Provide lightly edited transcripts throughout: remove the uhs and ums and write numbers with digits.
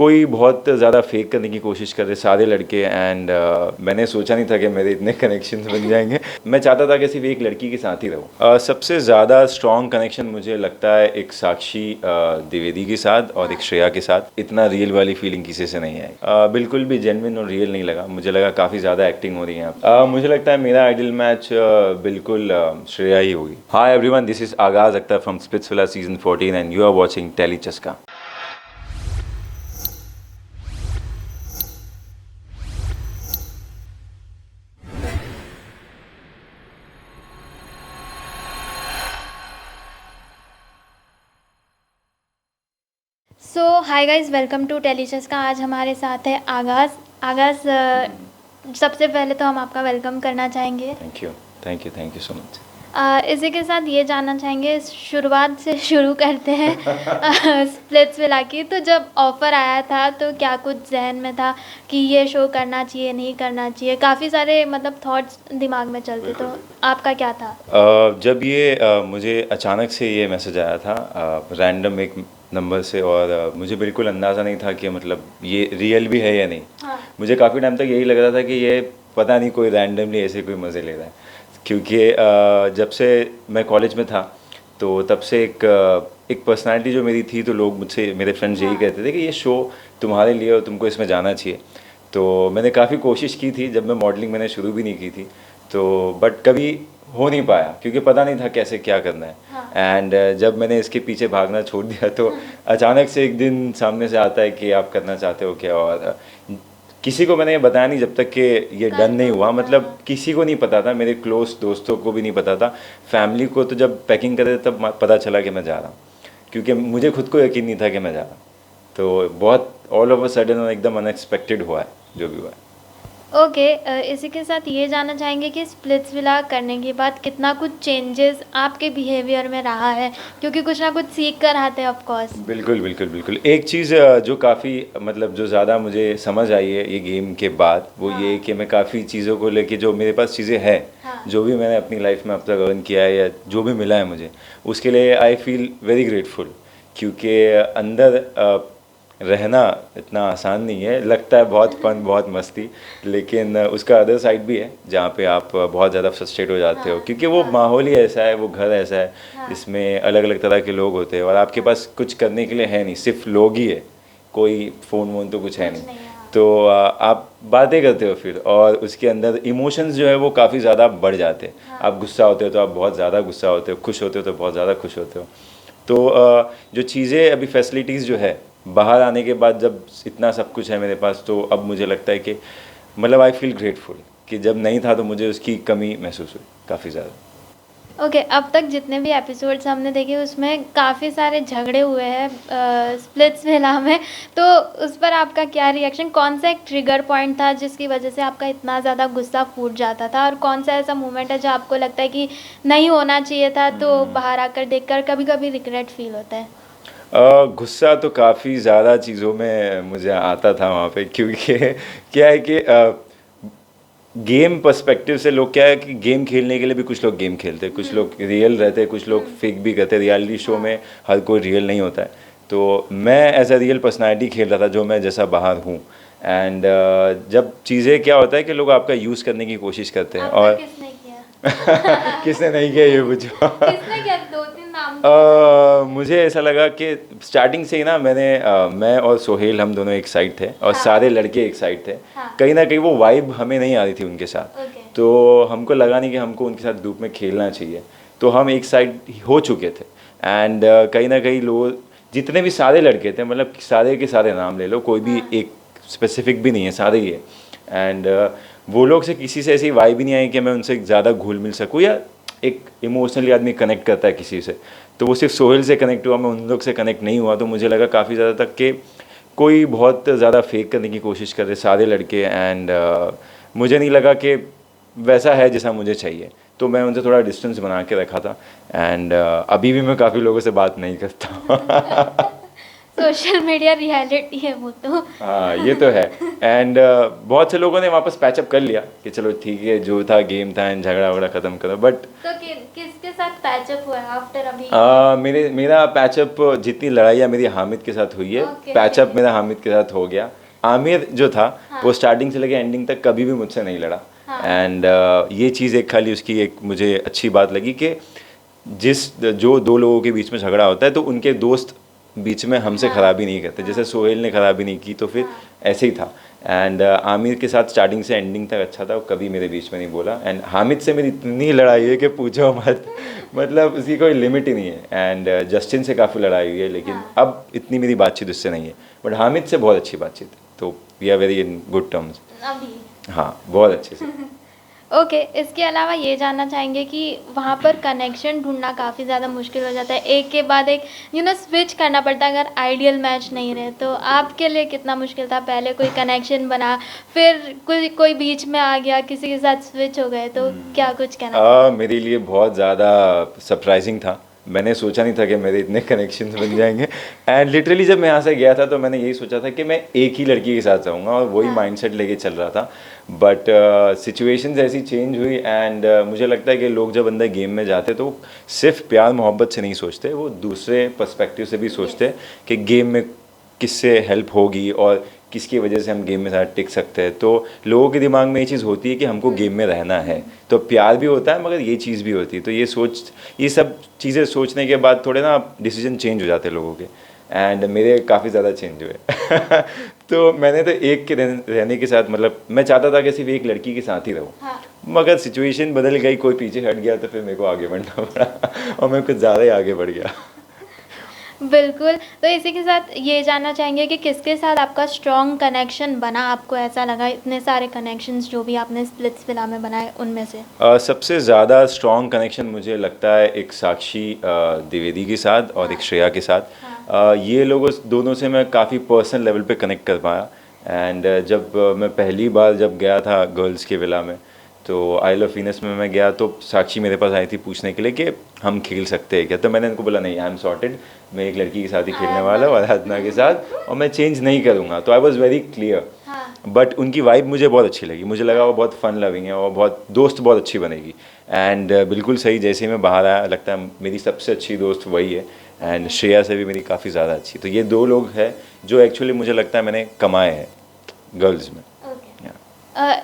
कोई बहुत ज़्यादा फेक करने की कोशिश कर रहे सारे लड़के एंड मैंने सोचा नहीं था कि मेरे इतने कनेक्शंस बन जाएंगे। मैं चाहता था कि सिर्फ एक लड़की के साथ ही रहूँ। सबसे ज़्यादा स्ट्रॉन्ग कनेक्शन मुझे लगता है एक साक्षी द्विवेदी के साथ और एक श्रेया के साथ। इतना रियल वाली फीलिंग किसी से नहीं आई। बिल्कुल भी जेन्युइन और रियल नहीं लगा, मुझे लगा काफ़ी ज़्यादा एक्टिंग हो रही है। मुझे लगता है मेरा आइडियल मैच बिल्कुल श्रेया ही होगी। Hi everyone, this is Aagaz Akhtar from Splitsvilla season 14 and you are watching Telly Chaska. So hi guys, welcome to टेलीचस का। आज हमारे साथ है आगाज़। सबसे पहले तो हम आपका वेलकम करना चाहेंगे। Thank you so much. इसी के साथ ये जानना चाहेंगे, शुरुआत से शुरू करते हैं स्प्लिट्सविला की। तो जब ऑफ़र आया था तो क्या कुछ जहन में था कि ये शो करना चाहिए नहीं करना चाहिए? काफ़ी सारे मतलब थॉट्स दिमाग में चलते, तो आपका क्या था? जब ये मुझे अचानक से ये मैसेज आया था रैंडम एक नंबर से, और मुझे बिल्कुल अंदाज़ा नहीं था कि मतलब ये रियल भी है या नहीं। हाँ। मुझे काफ़ी टाइम तक यही लग रहा था कि ये पता नहीं कोई रैंडमली ऐसे कोई मज़े ले रहा है, क्योंकि जब से मैं कॉलेज में था तो तब से एक पर्सनालिटी जो मेरी थी, तो लोग मुझसे, मेरे फ्रेंड्स यही कहते थे कि ये शो तुम्हारे लिए और तुमको इसमें जाना चाहिए। तो मैंने काफ़ी कोशिश की थी, जब मैं मॉडलिंग मैंने शुरू भी नहीं की थी तो, बट कभी हो नहीं पाया क्योंकि पता नहीं था कैसे क्या करना है। एंड जब मैंने इसके पीछे भागना छोड़ दिया तो अचानक से एक दिन सामने से आता है कि आप करना चाहते हो क्या, और किसी को मैंने ये बताया नहीं जब तक कि ये डन नहीं हुआ। मतलब किसी को नहीं पता था, मेरे क्लोज दोस्तों को भी नहीं पता था, फैमिली को तो जब पैकिंग कर रहे थे तब पता चला कि मैं जा रहा हूँ, क्योंकि मुझे खुद को यकीन नहीं था कि मैं जा रहा हूँ। तो बहुत ऑल ओवर सडन एकदम अनएक्सपेक्टेड हुआ है जो भी हुआ है। ओके, इसी के साथ ये जानना चाहेंगे कि स्प्लिट्सविला करने के बाद कितना कुछ चेंजेस आपके बिहेवियर में रहा है, क्योंकि कुछ ना कुछ सीख कर आते हैं ऑफ कोर्स। बिल्कुल। एक चीज़ जो काफ़ी मतलब जो ज़्यादा मुझे समझ आई है ये गेम के बाद, वो ये कि मैं काफ़ी चीज़ों को लेके, जो मेरे पास चीज़ें हैं, जो भी मैंने अपनी लाइफ में अब तक अर्न किया है या जो भी मिला है मुझे, उसके लिए आई फील वेरी ग्रेटफुल। क्योंकि अंदर रहना इतना आसान नहीं है, लगता है बहुत फन बहुत मस्ती, लेकिन उसका अदर साइड भी है जहाँ पे आप बहुत ज़्यादा फ्रस्ट्रेट हो जाते हो, क्योंकि वो माहौल ही ऐसा है, वो घर ऐसा है, इसमें अलग अलग तरह के लोग होते हैं और आपके पास कुछ करने के लिए है नहीं, सिर्फ लोग ही है, कोई फ़ोन वोन तो कुछ है नहीं। तो आप बातें करते हो फिर, और उसके अंदर इमोशंस जो है वो काफ़ी ज़्यादा बढ़ जाते हैं। आप गुस्सा होते हो तो आप बहुत ज़्यादा गुस्सा होते हो, खुश होते हो तो बहुत ज़्यादा खुश होते हो। तो जो चीज़ें अभी फैसिलिटीज़ जो है बाहर आने के बाद, जब इतना सब कुछ है मेरे पास, तो अब मुझे लगता है कि मतलब आई फील ग्रेटफुल कि जब नहीं था तो मुझे उसकी कमी महसूस हुई काफ़ी ज़्यादा। ओके, अब तक जितने भी एपिसोड्स हमने देखे उसमें काफ़ी सारे झगड़े हुए हैं स्प्लिट्सविला में, तो उस पर आपका क्या रिएक्शन? कौन सा एक ट्रिगर पॉइंट था जिसकी वजह से आपका इतना ज़्यादा गुस्सा फूट जाता था, और कौन सा ऐसा मोमेंट है जो आपको लगता है कि नहीं होना चाहिए था, तो बाहर आकर देखकर कभी कभी रिग्रेट फील होता है? गुस्सा तो काफ़ी ज़्यादा चीज़ों में मुझे आता था वहाँ पे, क्योंकि क्या है कि गेम पर्सपेक्टिव से लोग, क्या है कि गेम खेलने के लिए भी कुछ लोग गेम खेलते हैं, कुछ लोग रियल रहते हैं, कुछ लोग फेक भी करते हैं। रियलिटी शो में हर कोई रियल नहीं होता है, तो मैं एज अ रियल पर्सनैलिटी खेल रहा था जो मैं जैसा बाहर हूँ। एंड जब चीज़ें क्या होता है कि लोग आपका यूज़ करने की कोशिश करते हैं, और किसने किया? किसने नहीं किया ये पूछो। किसने किया? 2-3 नाम। मुझे ऐसा लगा कि स्टार्टिंग से ही ना, मैं और सोहेल हम दोनों एक साइड थे और सारे लड़के एक साइड थे। कहीं ना कहीं वो वाइब हमें नहीं आ रही थी उनके साथ, तो हमको लगा नहीं कि हमको उनके साथ ग्रुप में खेलना चाहिए, तो हम एक साइड हो चुके थे। एंड कहीं ना कहीं लोग, जितने भी सारे लड़के थे, मतलब सारे के सारे नाम ले लो, कोई भी एक स्पेसिफिक भी नहीं है, सारे ही है। एंड वो लोग से किसी से ऐसी वाइब ही नहीं आई कि मैं उनसे ज़्यादा घुल मिल सकूँ, या एक इमोशनली आदमी कनेक्ट करता है किसी से, तो वो सिर्फ सोहेल से कनेक्ट हुआ, मैं उन लोग से कनेक्ट नहीं हुआ। तो मुझे लगा काफ़ी ज़्यादा तक कि कोई बहुत ज़्यादा फेक करने की कोशिश कर रहे सारे लड़के, एंड मुझे नहीं लगा कि वैसा है जैसा मुझे चाहिए, तो मैं उनसे थोड़ा डिस्टेंस बना के रखा था। एंड अभी भी मैं काफ़ी लोगों से बात नहीं करता। सोशल मीडिया रियलिटी है वो तो। हाँ ये तो है। एंड बहुत से लोगों ने वापस पैचअप कर लिया कि चलो ठीक है जो था गेम था एंड झगड़ा वगड़ा ख़त्म करो, बट तो किसके साथ पैचअप हुआ है आफ्टर अभी? मेरा पैचअप जितनी लड़ाइयाँ मेरी हामिद के साथ हुई है, Okay. पैचअप मेरा हामिद के साथ हो गया। आमिर जो था हाँ. वो स्टार्टिंग से लेके एंडिंग तक कभी भी मुझसे नहीं लड़ा। हाँ. एंड ये चीज़ एक खाली उसकी एक मुझे अच्छी बात लगी कि जो दो लोगों के बीच में झगड़ा होता है तो उनके दोस्त बीच में हमसे हाँ. खराबी नहीं करते। जैसे सोहेल ने खराबी नहीं की तो फिर हाँ. ऐसे ही था। एंड आमिर के साथ स्टार्टिंग से एंडिंग तक अच्छा था, वो कभी मेरे बीच में नहीं बोला। एंड हामिद से मेरी इतनी लड़ाई है कि पूछो मत, मतलब उसकी कोई लिमिट ही नहीं है। एंड जस्टिन से काफ़ी लड़ाई हुई है लेकिन हाँ. अब इतनी मेरी बातचीत उससे नहीं है, बट हामिद से बहुत अच्छी बातचीत है, तो we are very in good terms. अभी हाँ बहुत अच्छे से। ओके इसके अलावा ये जानना चाहेंगे कि वहाँ पर कनेक्शन ढूंढना काफ़ी ज़्यादा मुश्किल हो जाता है, एक के बाद एक स्विच करना पड़ता है अगर आइडियल मैच नहीं रहे। तो आपके लिए कितना मुश्किल था? पहले कोई कनेक्शन बना, फिर कोई बीच में आ गया, किसी के साथ स्विच हो गए, तो क्या कुछ कहना? मेरे लिए बहुत ज़्यादा सरप्राइजिंग था। मैंने सोचा नहीं था कि मेरे इतने कनेक्शंस बन जाएंगे। एंड लिटरली जब मैं यहाँ से गया था तो मैंने यही सोचा था कि मैं एक ही लड़की के साथ जाऊँगा और वही माइंडसेट लेके चल रहा था। बट सिचुएशंस ऐसी चेंज हुई एंड मुझे लगता है कि लोग जब अंदर गेम में जाते तो सिर्फ प्यार मोहब्बत से नहीं सोचते, वो दूसरे पर्सपेक्टिव से भी सोचते कि गेम में किससे हेल्प होगी और किसकी वजह से हम गेम में ज़्यादा टिक सकते हैं। तो लोगों के दिमाग में ये चीज़ होती है कि हमको गेम में रहना है, तो प्यार भी होता है मगर ये चीज़ भी होती है। तो ये सब चीज़ें सोचने के बाद थोड़े ना डिसीजन चेंज हो जाते हैं लोगों के, एंड मेरे काफ़ी ज़्यादा चेंज हुए। तो मैंने तो एक के रहने के साथ, मतलब मैं चाहता था कि सिर्फ एक लड़की के साथ ही रहूँ। हाँ. मगर सिचुएशन बदल गई, कोई पीछे हट गया तो फिर मेरे को आगे बढ़ना पड़ा और मैं कुछ ज़्यादा ही आगे बढ़ गया। बिल्कुल, तो इसी के साथ ये जानना चाहेंगे कि किसके साथ आपका स्ट्रॉन्ग कनेक्शन बना, आपको ऐसा लगा इतने सारे कनेक्शंस जो भी आपने स्प्लिट्स विला में बनाए उनमें से? सबसे ज़्यादा स्ट्रॉन्ग कनेक्शन मुझे लगता है एक साक्षी द्विवेदी के साथ और एक श्रेया के साथ। ये लोगों दोनों से मैं काफ़ी पर्सनल लेवल पे कनेक्ट कर पाया। एंड जब मैं पहली बार जब गया था गर्ल्स के विला में, तो आइल ऑफ वीनस में मैं गया तो साक्षी मेरे पास आई थी पूछने के लिए कि हम खेल सकते हैं क्या। तो मैंने उनको बोला नहीं, आई एम सॉर्टेड, मैं एक लड़की के साथ ही खेलने वाला हूँ आराधना के साथ, और मैं चेंज नहीं करूँगा। तो I was very clear. But उनकी वाइब मुझे बहुत अच्छी लगी, मुझे लगा वो बहुत फन लविंग है और बहुत दोस्त बहुत अच्छी बनेगी। एंड बिल्कुल सही, जैसे ही मैं बाहर आया लगता है मेरी सबसे अच्छी दोस्त वही है। एंड श्रेया से भी मेरी काफ़ी ज़्यादा अच्छी। तो ये दो लोग हैं जो एक्चुअली मुझे लगता है मैंने कमाए हैं गर्ल्स में।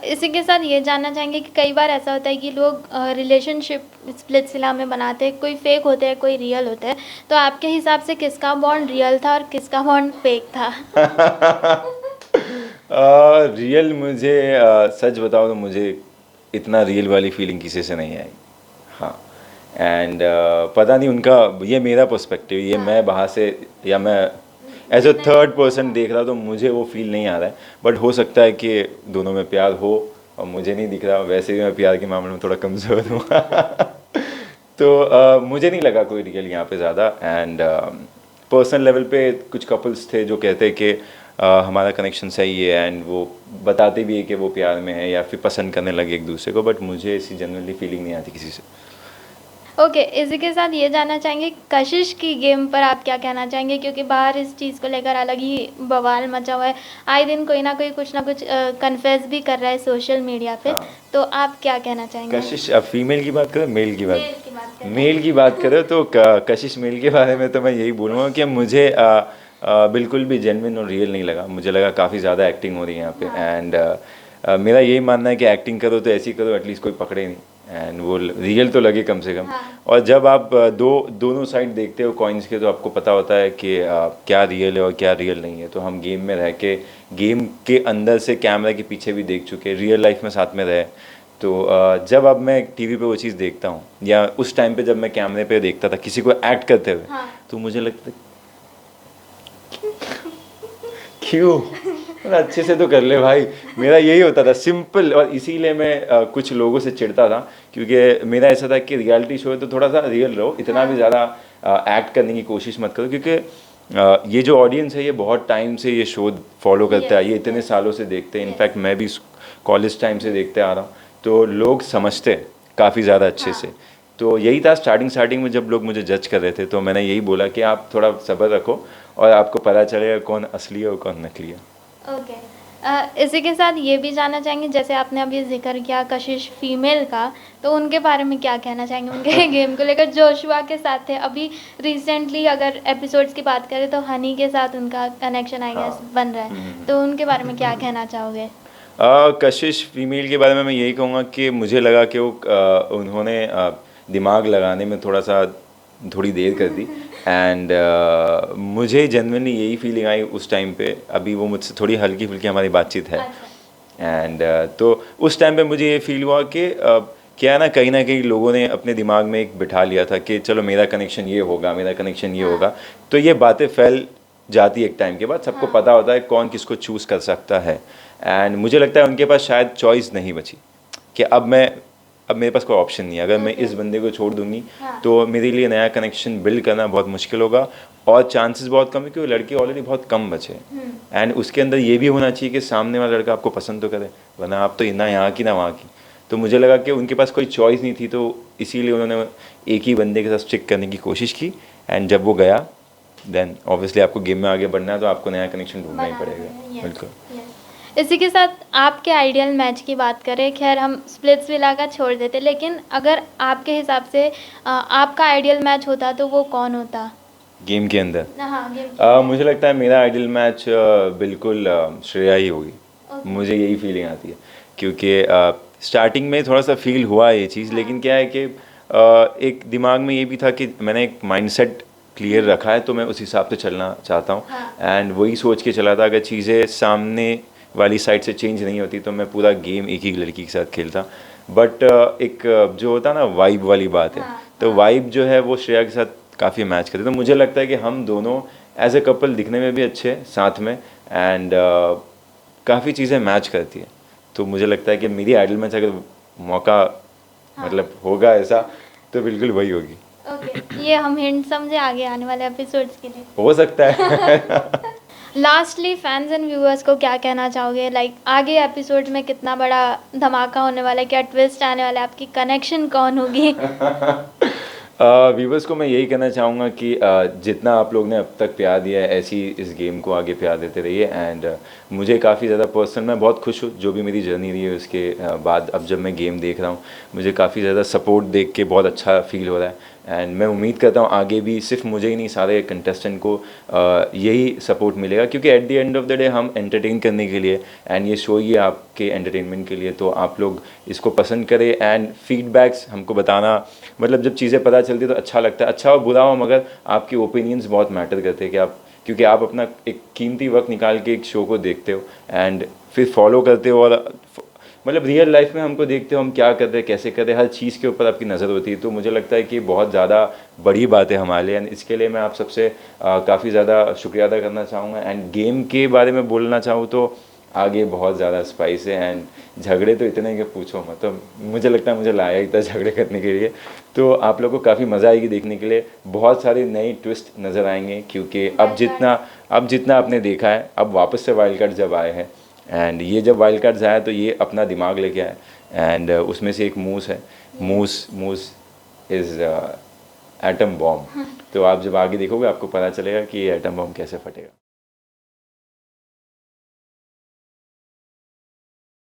इसी के साथ ये जानना चाहेंगे कि कई बार ऐसा होता है कि लोग रिलेशनशिप स्प्लिट्स विला में बनाते हैं, कोई फेक होते हैं कोई रियल होते हैं, तो आपके हिसाब से किसका बॉन्ड रियल था और किसका बॉन्ड फेक था? रियल मुझे सच बताओ तो मुझे इतना रियल वाली फीलिंग किसी से नहीं आई। हाँ, एंड पता नहीं उनका, ये मेरा पर्सपेक्टिव, ये मैं बाहर से या मैं एज अ थर्ड पर्सन देख रहा तो मुझे वो फील नहीं आ रहा है। बट हो सकता है कि दोनों में प्यार हो और मुझे नहीं दिख रहा, वैसे भी मैं प्यार के मामले में थोड़ा कमज़ोर हूँ। तो मुझे नहीं लगा कोई रियल यहाँ पे ज़्यादा। एंड पर्सनल लेवल पे कुछ कपल्स थे जो कहते हैं कि हमारा कनेक्शन सही है, एंड वो बताते भी है कि वो प्यार में है या फिर पसंद करने लगे एक दूसरे को, बट मुझे ऐसी जनरली फीलिंग नहीं आती किसी से। ओके इसी के साथ ये जानना चाहेंगे कशिश की गेम पर आप क्या कहना चाहेंगे, क्योंकि बाहर इस चीज़ को लेकर अलग ही बवाल मचा हुआ है, आए दिन कोई ना कोई कुछ ना कुछ कन्फेस भी कर रहा है सोशल मीडिया पे। हाँ। तो आप क्या कहना चाहेंगे? कशिश, अब फीमेल की बात करो मेल की बात? मेल की बात करें। मेल की बात करो तो कशिश मेल के बारे में तो मैं यही बोलूँगा कि मुझे बिल्कुल भी जेन्युइन और रियल नहीं लगा। मुझे लगा काफ़ी ज़्यादा एक्टिंग हो रही है यहाँ पे। एंड मेरा यही मानना है कि एक्टिंग करो तो ऐसी करो एटलीस्ट कोई पकड़े नहीं, एंड वो रियल तो लगे कम से कम। और जब आप दोनों साइड देखते हो कॉइन्स के तो आपको पता होता है कि क्या रियल है और क्या रियल नहीं है। तो हम गेम में रह के, गेम के अंदर से कैमरा के पीछे भी देख चुके, रियल लाइफ में साथ में रहे। तो जब अब मैं टीवी पे वो चीज़ देखता हूँ या उस टाइम पे जब मैं कैमरे पे देखता था किसी को एक्ट करते हुए, तो मुझे लगता क्यों, अच्छे से तो कर ले भाई। मेरा यही होता था सिंपल, और इसीलिए मैं कुछ लोगों से चिढ़ता था, क्योंकि मेरा ऐसा था कि रियलिटी शो है तो थोड़ा सा रियल रहो, इतना भी ज़्यादा एक्ट करने की कोशिश मत करो। क्योंकि ये जो ऑडियंस है ये बहुत टाइम से ये शो फॉलो करता है, ये इतने सालों से देखते हैं। इनफैक्ट मैं भी कॉलेज टाइम से देखते आ रहा हूँ, तो लोग समझते हैं काफ़ी ज़्यादा अच्छे से। तो यही था स्टार्टिंग में जब लोग मुझे जज कर रहे थे, तो मैंने यही बोला कि आप थोड़ा सब्र रखो और आपको पता चलेगा कौन असली है और कौन नकली है। ओके। इसी के साथ ये भी जानना चाहेंगे, जैसे आपने अभी जिक्र किया कशिश फीमेल का, तो उनके बारे में क्या कहना चाहेंगे उनके गेम को लेकर? जोशुआ के साथ थे अभी रिसेंटली, अगर एपिसोड्स की बात करें तो हनी के साथ उनका कनेक्शन आई गेस बन रहा है, तो उनके बारे में क्या कहना चाहोगे? कशिश फीमेल के बारे में मैं यही कहूँगा कि मुझे लगा कि वो उन्होंने दिमाग लगाने में थोड़ी देर कर दी एंड मुझे जनरली यही फीलिंग आई उस टाइम पे। अभी वो मुझसे थोड़ी हल्की फुल्की हमारी बातचीत है एंड तो उस टाइम पे मुझे ये फील हुआ कि क्या है ना कहीं लोगों ने अपने दिमाग में एक बिठा लिया था कि चलो मेरा कनेक्शन ये होगा, मेरा कनेक्शन ये होगा, तो ये बातें फैल जाती है एक टाइम के बाद, सबको पता होता है कौन किसको चूज़ कर सकता है। एंड मुझे लगता है उनके पास शायद चॉइस नहीं बची कि अब मेरे पास कोई ऑप्शन नहीं है, अगर मैं इस बंदे को छोड़ दूंगी तो मेरे लिए नया कनेक्शन बिल्ड करना बहुत मुश्किल होगा और चांसेस बहुत कम है कि वो लड़के ऑलरेडी बहुत कम बचे। एंड उसके अंदर ये भी होना चाहिए कि सामने वाला लड़का आपको पसंद तो करे, वरना आप तो ना यहाँ की ना वहाँ की। तो मुझे लगा कि उनके पास कोई चॉइस नहीं थी, तो इसीलिए उन्होंने एक ही बंदे के साथ स्टिक करने की कोशिश की। एंड जब वो गया देन ऑब्वियसली आपको गेम में आगे बढ़ना है तो आपको नया कनेक्शन ढूंढना ही पड़ेगा। बिल्कुल। इसी के साथ आपके आइडियल मैच की बात करें, खैर हम स्प्लिट्सविला का छोड़ देते, लेकिन अगर आपके हिसाब से आपका आइडियल मैच होता तो वो कौन होता गेम के अंदर? हाँ, मुझे लगता है मेरा आइडियल मैच बिल्कुल श्रेया ही होगी। मुझे यही फीलिंग आती है क्योंकि स्टार्टिंग में थोड़ा सा फील हुआ ये चीज़, लेकिन क्या है कि एक दिमाग में ये भी था कि मैंने एक माइंडसेट क्लियर रखा है तो मैं उस हिसाब से चलना चाहता हूँ। एंड वही सोच के चला था, अगर चीज़ें सामने वाली साइड से चेंज नहीं होती तो मैं पूरा गेम एक ही लड़की के साथ खेलता। बट एक जो होता ना वाइब वाली बात है, तो वाइब जो है वो श्रेया के साथ काफ़ी मैच करती है। तो मुझे लगता है कि हम दोनों एज ए कपल दिखने में भी अच्छे हैं साथ में एंड काफ़ी चीज़ें मैच करती है। तो मुझे लगता है कि मेरी आइडल मैच अगर मौका मतलब होगा ऐसा तो बिल्कुल वही होगी। ओके, ये हम हिंट समझे आगे आने वाले एपिसोड्स के लिए, हो सकता है। लास्टली फैंस एंड व्यूअर्स को क्या कहना चाहोगे? लाइक आगे एपिसोड में कितना बड़ा धमाका होने वाला है, क्या ट्विस्ट आने वाला है, आपकी कनेक्शन कौन होगी? व्यूवर्स को मैं यही कहना चाहूँगा कि जितना आप लोग ने अब तक प्यार दिया है ऐसे ही इस गेम को आगे प्यार देते रहिए। एंड मुझे काफ़ी ज़्यादा पर्सनल मैं बहुत खुश हूँ जो भी मेरी जर्नी रही है उसके बाद अब जब मैं गेम देख रहा हूँ मुझे काफ़ी ज़्यादा सपोर्ट देख के बहुत अच्छा फील हो रहा है। एंड मैं उम्मीद करता हूँ आगे भी सिर्फ मुझे ही नहीं सारे कंटेस्टेंट को यही सपोर्ट मिलेगा, क्योंकि at the end of the day हम एंटरटेन करने के लिए एंड ये शो ही है आपके एंटरटेनमेंट के लिए, तो आप लोग इसको पसंद करें एंड फीडबैक्स हमको बताना। मतलब जब चीज़ें पता चलती है तो अच्छा लगता है, अच्छा हो बुरा हो, मगर आपके ओपिनियंस बहुत मैटर करते हैं कि आप क्योंकि आप अपना एक कीमती वक्त निकाल के एक शो को देखते हो एंड फिर फॉलो करते हो और मतलब रियल लाइफ में हमको देखते हो हम क्या कर रहे हैं कैसे कर रहे हैं, हर चीज़ के ऊपर आपकी नज़र होती है। तो मुझे लगता है कि बहुत ज़्यादा बड़ी बात है हमारे लिए एंड इसके लिए मैं आप सबसे काफ़ी ज़्यादा शुक्रिया अदा करना चाहूँगा। एंड गेम के बारे में बोलना चाहूँ तो आगे बहुत ज़्यादा स्पाइस है एंड झगड़े तो इतने कि पूछो मत, तो मुझे लगता है मुझे लाया ही था झगड़े करने के लिए। तो आप लोगों को काफ़ी मज़ा आएगी देखने के लिए, बहुत सारे नए ट्विस्ट नज़र आएंगे क्योंकि अब जितना आपने देखा है अब वापस से वाइल्ड कार्ड जब आए हैं एंड ये जब वाइल्ड कार्ड्स आया तो ये अपना दिमाग लेके आए एंड उसमें से एक मूस है, मूस इज़ एटम बॉम्ब। तो आप जब आगे देखोगे आपको पता चलेगा कि ये एटम बॉम्ब कैसे फटेगा।